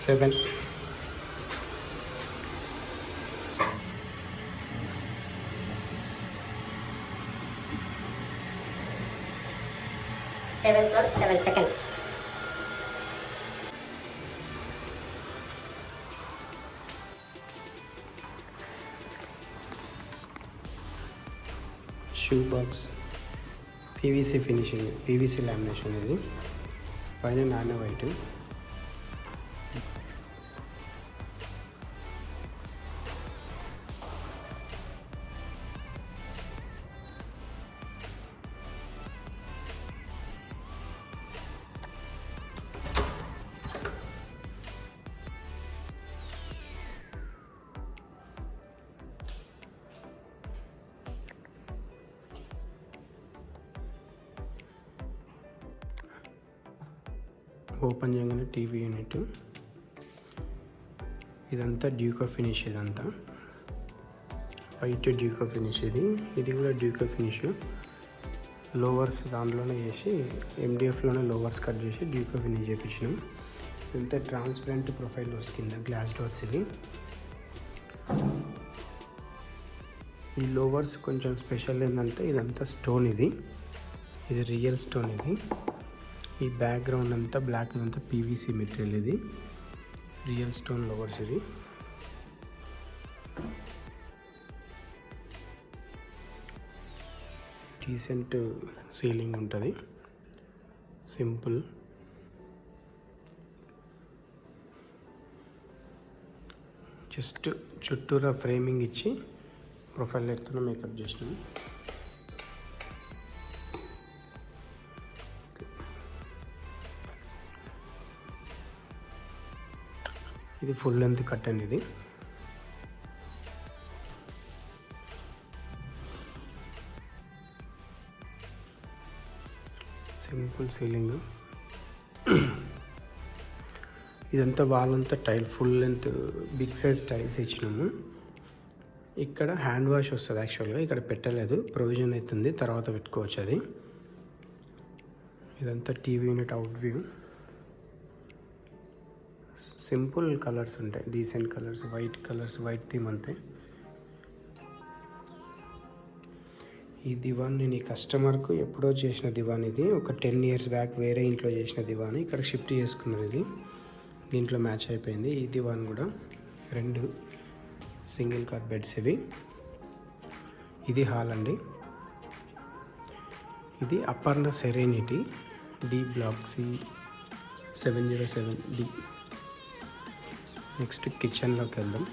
7. Seven plus 7 seconds. Shoe box PVC finishing, PVC lamination. ఇది పైన nano white. Open చేయగానే TV unit. ఇదంతా Duco finish. ఇదంతా white Duco finish. ఇది కూడా డ్యూకో ఫినిష్. లోవర్స్ దాంట్లోనే చేసి ఎండిఎఫ్లోనే లోవర్స్ కట్ చేసి డ్యూకో ఫినిష్ చేయించినాం. ఇదంతా ట్రాన్స్పరెంట్ ప్రొఫైల్ డోర్స్ కింద గ్లాస్ డోర్స్. ఈ లోవర్స్ కొంచెం స్పెషల్ ఏంటంటే ఇదంతా స్టోన్. ఇది రియల్ స్టోన్. ఈ బ్యాక్గ్రౌండ్ అంతా బ్లాక్, ఇదంతా పీవీసీ మెటీరియల్. ఇది రియల్ స్టోన్ లోవర్స్. డీసెంట్ సీలింగ్ ఉంటుంది, సింపుల్. జస్ట్ చుట్టూరా ఫ్రేమింగ్ ఇచ్చి ప్రొఫైల్ ఎత్తున మేకప్ చేసినాం. ఇది ఫుల్ లెంత్ కర్టెన్. ఇది సింపుల్ సీలింగ్. ఇదంతా వాళ్ళంతా tile full length big size tiles ఇచ్చినాము. ఇక్కడ హ్యాండ్ వాష్ వస్తుంది. యాక్చువల్గా ఇక్కడ పెట్టలేదు, ప్రొవిజన్ అవుతుంది, తర్వాత పెట్టుకోవచ్చు అది. ఇదంతా TV unit out view. Simple colours ఉంటాయి, డీసెంట్ కలర్స్, వైట్ థీమ్ అంతే. ఈ దివాన్ నేను ఈ కస్టమర్కు ఎప్పుడో చేసిన దివాన్. ఇది ఒక 10 years బ్యాక్ వేరే ఇంట్లో చేసిన దివాన్. ఇక్కడ షిఫ్ట్ చేసుకున్నది. ఇది దీంట్లో మ్యాచ్ అయిపోయింది. ఈ దివాన్ కూడా 2 సింగిల్ కాట్ బెడ్స్. ఇది హాల్ అండి. ఇది Aparna serenity D block C707D. Next కిచెన్లోకి వెళ్దాం.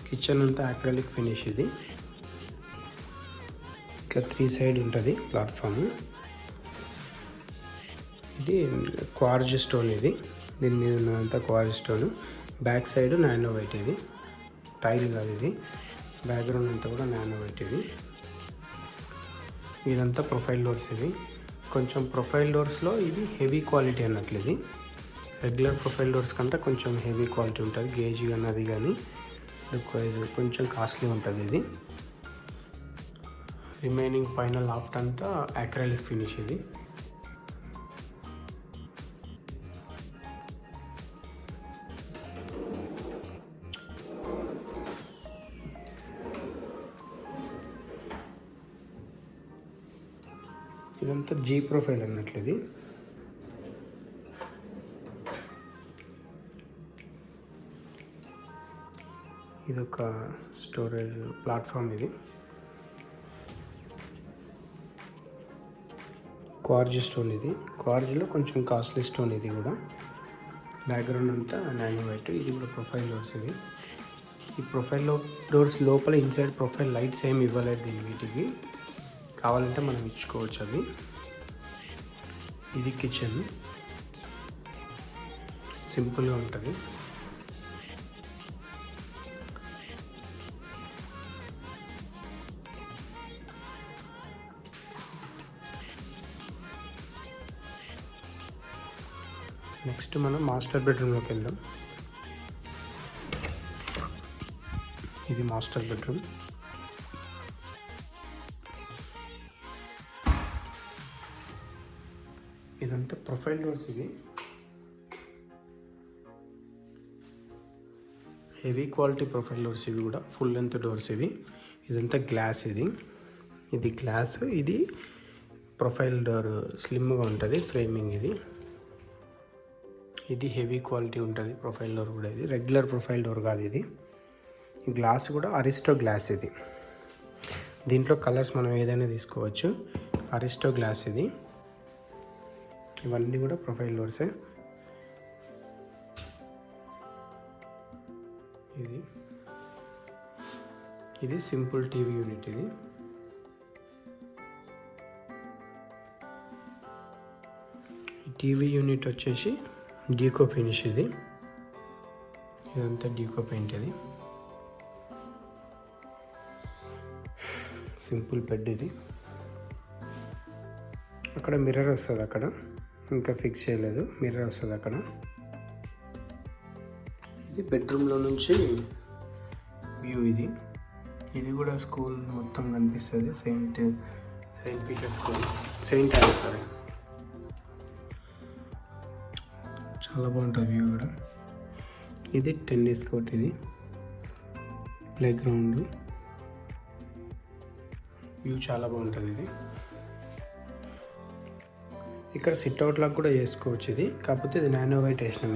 కిచెన్ అంతా అక్రిలిక్ ఫినిష్. ఇది ఇట్లా 3 సైడ్ ఉంటుంది ప్లాట్ఫామ్. ఇది క్వార్జ్ స్టోన్. దీని మీద ఉన్నదంతా quartz stone. Back side nano white. ఇది టైల్ కాదు. ఇది బ్యాక్గ్రౌండ్ అంతా కూడా నానో వైట్. ఇదంతా ప్రొఫైల్ డోర్స్. కొంచెం ప్రొఫైల్ డోర్స్లో ఇది హెవీ క్వాలిటీ అన్నట్లు. ఇది రెగ్యులర్ ప్రొఫైల్ డోర్స్ కంటే కొంచెం హెవీ క్వాలిటీ ఉంటుంది. గేజ్ కానీ అది కానీ కొంచెం కాస్ట్లీ ఉంటుంది. ఇది రిమైనింగ్ పైన లాఫ్ట్ అంతా అక్రిలిక్ ఫినిష్. ఇదంతా జీ ప్రొఫైల్ అన్నట్లు. ఇది ఒక స్టోరేజ్ ప్లాట్ఫామ్. ఇది క్వార్జ్ స్టోన్. ఇది క్వార్జ్లో కొంచెం కాస్ట్లీ స్టోన్. ఇది కూడా బ్యాక్గ్రౌండ్ అంతా నానో వైట్. ఇది కూడా ప్రొఫైల్ డోర్స్. ఈ ప్రొఫైల్ డోర్స్ లోపల ఇన్సైడ్ ప్రొఫైల్ లైట్స్ ఏమి ఇవ్వలేదు. వీటికి కావాలంటే మనం ఇచ్చుకోవచ్చు. ఇది కిచెన్, సింపుల్గా ఉంటుంది. నెక్స్ట్ మనం మాస్టర్ బెడ్రూమ్లోకి వెళ్దాం. ఇది మాస్టర్ బెడ్రూమ్. ఇదంతా profile doors. Heavy quality profile doors ఇవి కూడా, ఫుల్ లెంత్ డోర్స్ ఇవి. ఇదంతా గ్లాస్, ఇది గ్లాస్, ఇది ప్రొఫైల్ డోర్ స్లిమ్గా ఉంటుంది ఫ్రేమింగ్. ఇది హెవీ క్వాలిటీ ఉంటుంది ప్రొఫైల్ డోర్ కూడా. ఇది రెగ్యులర్ ప్రొఫైల్ డోర్ కాదు ఇది. ఈ గ్లాస్ కూడా అరిస్టో గ్లాస్ ఇది. దీంట్లో కలర్స్ మనం ఏదైనా తీసుకోవచ్చు. అరిస్టో గ్లాస్ ఇది. ఇవన్నీ కూడా ప్రొఫైల్ డోర్సే. ఇది సింపుల్ టీవీ యూనిట్. ఇది టీవీ యూనిట్ వచ్చేసి డీకో ఫినిష్. ఇదంతా డీకో పెయింట్. ఇది సింపుల్ బెడ్. ఇది అక్కడ మిర్రర్ వస్తుంది, అక్కడ ఇంకా ఫిక్స్ చేయలేదు, మిర్రర్ వస్తుంది అక్కడ. ఇది బెడ్రూమ్లో నుంచి వ్యూ. ఇది కూడా స్కూల్ మొత్తం కనిపిస్తుంది. Saint Peter school, saint Ann's. చాలా బాగుంటుంది వ్యూ కూడా. ఇది టెన్నిస్ కోర్ట్, ఇది ప్లే గ్రౌండ్. వ్యూ చాలా బాగుంటుంది. ఇది ఇక్కడ సిట్అవుట్ లాగా కూడా చేసుకోవచ్చు. ఇది కాకపోతే ఇది నానో వైట్ వేసినాం.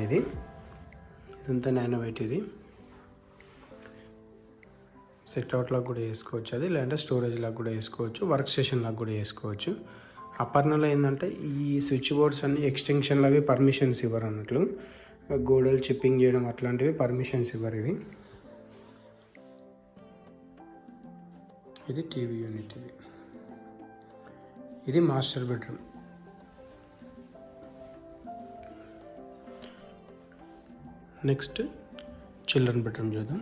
ఇదంతా నానో వైట్. ఇది సిట్అవుట్ లాగా కూడా వేసుకోవచ్చు అది, లేదంటే స్టోరేజ్ లాగా కూడా వేసుకోవచ్చు, వర్క్ స్టేషన్ లాగా కూడా వేసుకోవచ్చు. అపర్ణలో ఏంటంటే ఈ స్విచ్ బోర్డ్స్ అన్ని ఎక్స్టెన్షన్లు అవి పర్మిషన్స్ ఇవ్వరు అన్నట్లు. గోడలు చిప్పింగ్ చేయడం అట్లాంటివి పర్మిషన్స్ ఇవ్వరు ఇవి. ఇది టీవీ యూనిట్. ఇది master bedroom. Next children bedroom చూద్దాం.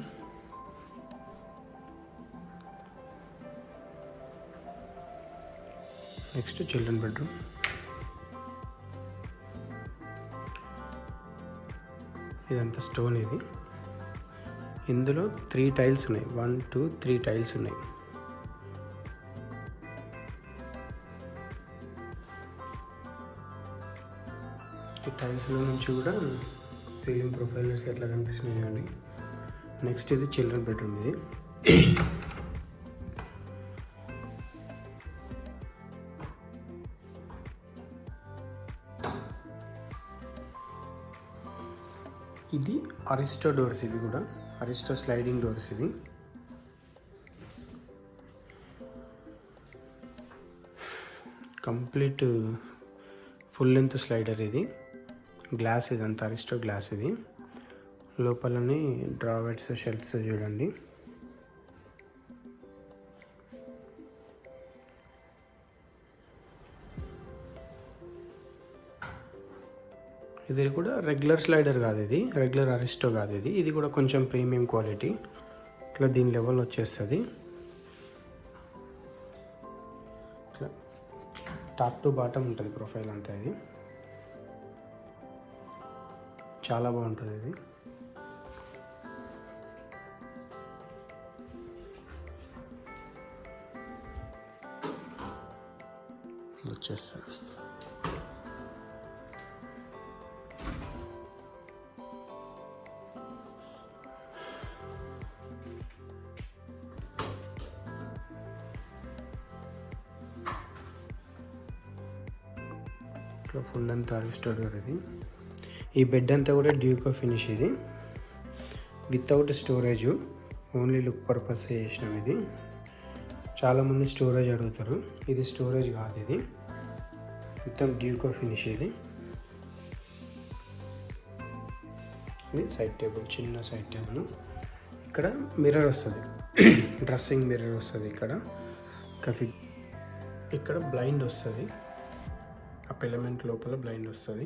Next children bedroom. ఇదంతా స్టోన్. ఇందులో 3 టైల్స్ ఉన్నాయి. 1 2 3 టైల్స్ ఉన్నాయి. ఈ టైల్స్లో నుంచి కూడా సీలింగ్ ప్రొఫైల్స్ ఎట్లా కనిపిస్తున్నాయి అండి. నెక్స్ట్ ఇది చిల్డ్రన్ బెడ్రూమ్. ఇది అరిస్టో డోర్స్. ఇవి కూడా అరిస్టో స్లైడింగ్ డోర్స్. ఇవి కంప్లీట్ ఫుల్ లెంత్ స్లైడర్. ఇది గ్లాస్. ఇదంతా అరిస్టో గ్లాస్. ఇది లోపలని డ్రావర్స్, షెల్ఫ్స్ చూడండి. ఇది కూడా రెగ్యులర్ స్లైడర్ కాదు, ఇది రెగ్యులర్ అరిస్టో కాదు. ఇది కూడా కొంచెం ప్రీమియం క్వాలిటీ. ఇట్లా దీని లెవెల్ వచ్చేస్తుంది. ఇట్లా టాప్ టు బాటమ్ ఉంటుంది ప్రొఫైల్ అంతా. ఇది చాలా బాగుంటుంది. ఇది వచ్చేస్తుంది. ఇట్లా ఫుల్ అంతా అరిస్టో డోర్. ఇది ఈ బెడ్ అంతా కూడా డ్యూకో ఫినిష్. ఇది without storage, only look purpose చేసినాం. ఇది చాలామంది స్టోరేజ్ అడుగుతారు. ఇది స్టోరేజ్ కాదు, ఇది మొత్తం డ్యూకో ఫినిష్. ఇది సైడ్ టేబుల్, చిన్న సైడ్ టేబుల్. ఇక్కడ మిర్రర్ వస్తుంది, డ్రెస్సింగ్ మిర్రర్ వస్తుంది. ఇక్కడ బ్లైండ్ వస్తుంది. ఆ ఎలిమెంట్ లోపల బ్లైండ్ వస్తుంది.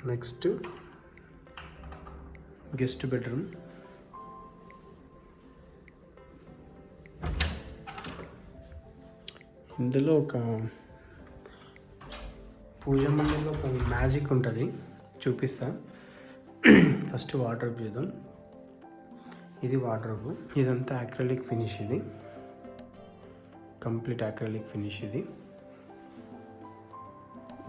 Next guest bedroom. ఇందులో ఒక పూజ మందిరంలో ఒక మ్యాజిక్ ఉంటుంది, చూపిస్తా. ఫస్ట్ వార్డ్రోబ్ చూద్దాం. ఇది వార్డ్రోబ్. ఇదంతా అక్రిలిక్ ఫినిష్. ఇది కంప్లీట్ అక్రిలిక్ ఫినిష్. ఇది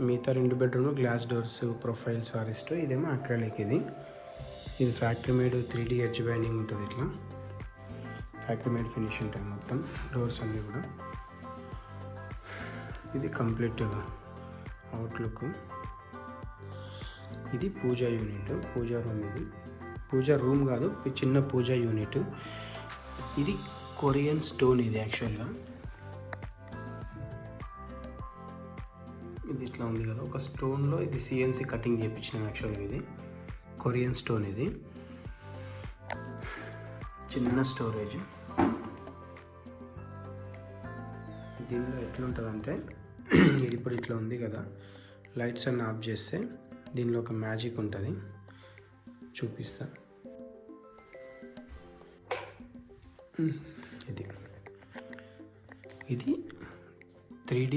మిగతా 2 bedroom glass doors, profiles Aristo. ఇదేమో అక్రిలిక్. ఇది ఇది factory made 3D edge binding ఉంటుంది. ఇట్లా ఫ్యాక్టరీ మేడ్ ఫినిష్ ఉంటాయి మొత్తం డోర్స్ అన్నీ కూడా. ఇది కంప్లీట్ అవుట్లుక్. ఇది పూజా యూనిట్, పూజా రూమ్. ఇది పూజా రూమ్ కాదు, చిన్న పూజా యూనిట్. ఇది కొరియన్ స్టోన్. ఇది యాక్చువల్గా ఇది ఇట్లా ఉంది కదా, ఒక స్టోన్లో ఇది CNC కటింగ్ చేయించినాం. యాక్చువల్గా ఇది కొరియన్ స్టోన్. ఇది చిన్న స్టోరేజ్. దీనిలో ఎట్లుంటుందంటే, ఇది ఇప్పుడు ఇట్లా ఉంది కదా, లైట్స్ అన్నీ ఆఫ్ చేస్తే దీనిలో ఒక మ్యాజిక్ ఉంటుంది, చూపిస్తా. ఇది 3D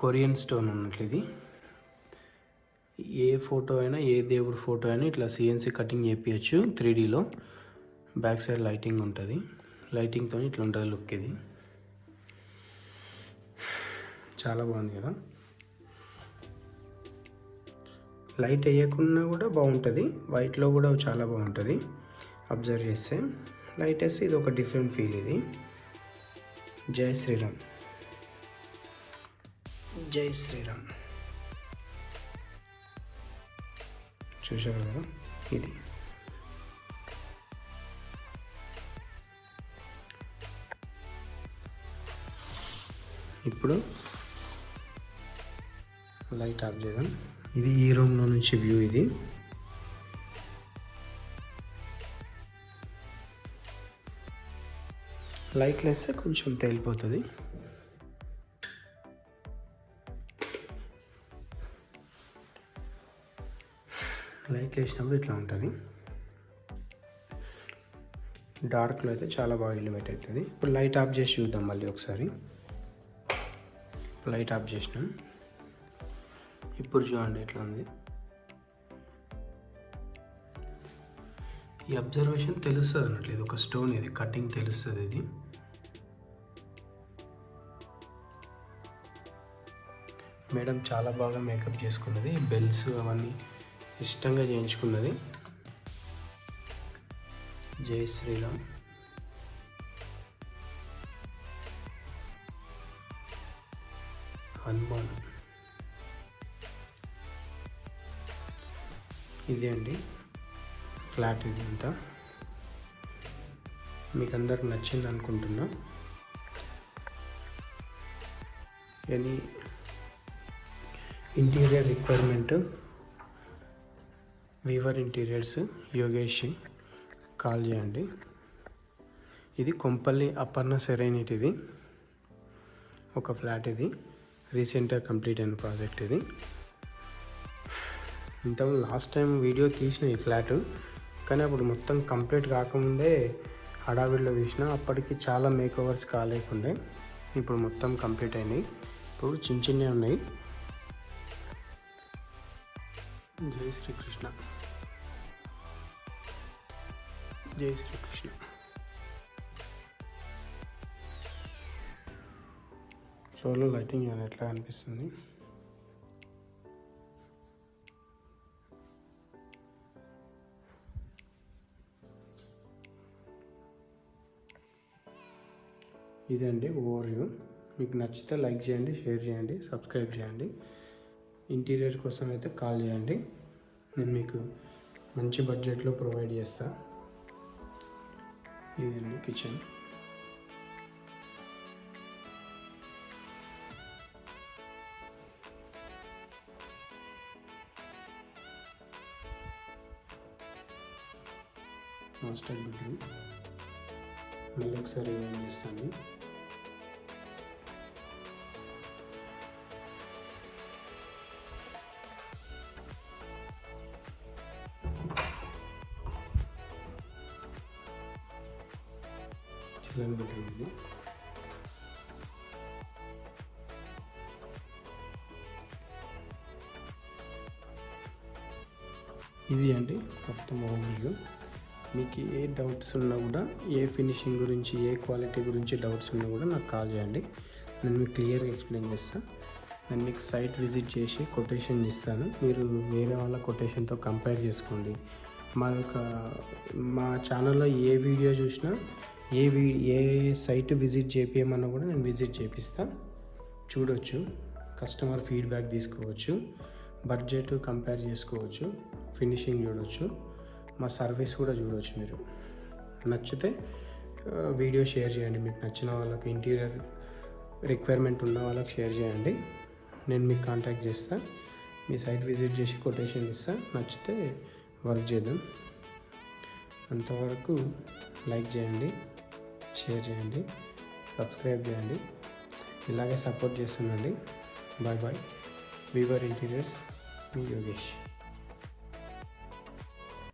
కొరియన్ స్టోన్ ఉన్నట్లు. ఇది ఏ ఫోటో అయినా, ఏ దేవుడి ఫోటో అయినా ఇట్లా CNC కటింగ్ చేయించచ్చు 3Dలో. బ్యాక్ సైడ్ లైటింగ్ ఉంటుంది, లైటింగ్తో ఇట్లా ఉంటుంది లుక్. ఇది చాలా బాగుంది కదా. లైట్ వేయకుండా కూడా బాగుంటుంది, వైట్లో కూడా చాలా బాగుంటుంది. అబ్జర్వ్ చేస్తే లైట్ వేస్తే ఇది ఒక డిఫరెంట్ ఫీల్. ఇది జై శ్రీరామ్, జై శ్రీరామ్. చూసారు కదా, ఇది ఇప్పుడు లైట్ ఆఫ్ చేద్దాం. ఇది ఈ రూమ్లో నుంచి వ్యూ. ఇది లైట్లు వేస్తే కొంచెం తేలిపోతుంది. లైట్ వేసినప్పుడు ఇట్లా ఉంటుంది. డార్క్లో అయితే చాలా బాగా ఎలివేట్ అవుతుంది. ఇప్పుడు లైట్ ఆఫ్ చేసి చూద్దాం మళ్ళీ ఒకసారి. లైట్ ఆఫ్ చేసినాం. ఇప్పుడు చూడండి ఎట్లా ఉంది. ఈ అబ్జర్వేషన్ తెలుస్తుంది అన్నట్లు. ఇది ఒక స్టోన్, ఇది కటింగ్ తెలుస్తుంది. ఇది మేడం చాలా బాగా మేకప్ చేసుకున్నది, బెల్స్ అవన్నీ ఇష్టంగా చేయించుకున్నది. జై శ్రీరామ్. హనుమాన్. ఇది అండి ఫ్లాట్. ఇది అంతా మీకు అందరికి నచ్చింది అనుకుంటున్నా. Any interior requirement Weaver interiors Yogesh call చేయండి. ఇది కొంపల్లి అపర్ణ సెరైనిటీ. ఇది ఒక ఫ్లాట్. ఇది రీసెంట్గా కంప్లీట్ అయిన ప్రాజెక్ట్. ఇది ఇంతకు లాస్ట్ టైం వీడియో తీసిన ఈ ఫ్లాట్, కానీ అప్పుడు మొత్తం కంప్లీట్ కాకముందే హడావిడిలో తీసిన. అప్పటికి చాలా మేకోవర్స్ కాలేకుండే. ఇప్పుడు మొత్తం కంప్లీట్ అయినాయి. ఇప్పుడు చిన్న చిన్నవి ఉన్నాయి. జై శ్రీకృష్ణ, జై శ్రీకృష్ణ. ఫ్లోర్లో లైటింగ్ ఎట్లా అనిపిస్తుంది. ఇదండి ఓవర్వ్యూ. మీకు నచ్చితే లైక్ చేయండి, షేర్ చేయండి, సబ్స్క్రైబ్ చేయండి. ఇంటీరియర్ కోసం అయితే కాల్ చేయండి, నేను మీకు మంచి బడ్జెట్లో ప్రొవైడ్ చేస్తా. ఇదండి కిచెన్. Master bedroom. మళ్ళీ ఒకసారి ఏం చేస్తాను. Children bedroom. ఇది ఇది అండి మొత్తం ఓవర్వ్యూ. మీకు ఏ డౌట్స్ ఉన్నా కూడా, ఏ ఫినిషింగ్ గురించి, ఏ క్వాలిటీ గురించి డౌట్స్ ఉన్నా కూడా నాకు కాల్ చేయండి, నేను మీకు క్లియర్గా ఎక్స్ప్లెయిన్ చేస్తాను. నేను మీకు సైట్ విజిట్ చేసి కొటేషన్ ఇస్తాను. మీరు వేరే వాళ్ళ కొటేషన్తో కంపేర్ చేసుకోండి. మా ఛానల్లో ఏ వీడియో చూసినా ఏ సైట్ విజిట్ చేపియమన్నా కూడా నేను విజిట్ చేపిస్తా. చూడొచ్చు, కస్టమర్ ఫీడ్బ్యాక్ తీసుకోవచ్చు, బడ్జెట్ కంపేర్ చేసుకోవచ్చు, ఫినిషింగ్ చూడవచ్చు, మా సర్వీస్ కూడా చూడవచ్చు. మీరు నచ్చితే వీడియో షేర్ చేయండి. మీకు నచ్చిన వాళ్ళకి, ఇంటీరియర్ రిక్వైర్మెంట్ ఉన్న వాళ్ళకి షేర్ చేయండి. నేను మీకు కాంటాక్ట్ చేస్తా. మీ సైట్ విజిట్ చేసి కొటేషన్ ఇస్తా. నచ్చితే వర్క్ చేద్దాం. అంతవరకు లైక్ చేయండి, షేర్ చేయండి, సబ్స్క్రైబ్ చేయండి. ఇలాగే సపోర్ట్ చేస్తుండండి. Bye bye. వీవర్ ఇంటీరియర్స్, మీ యోగేష్.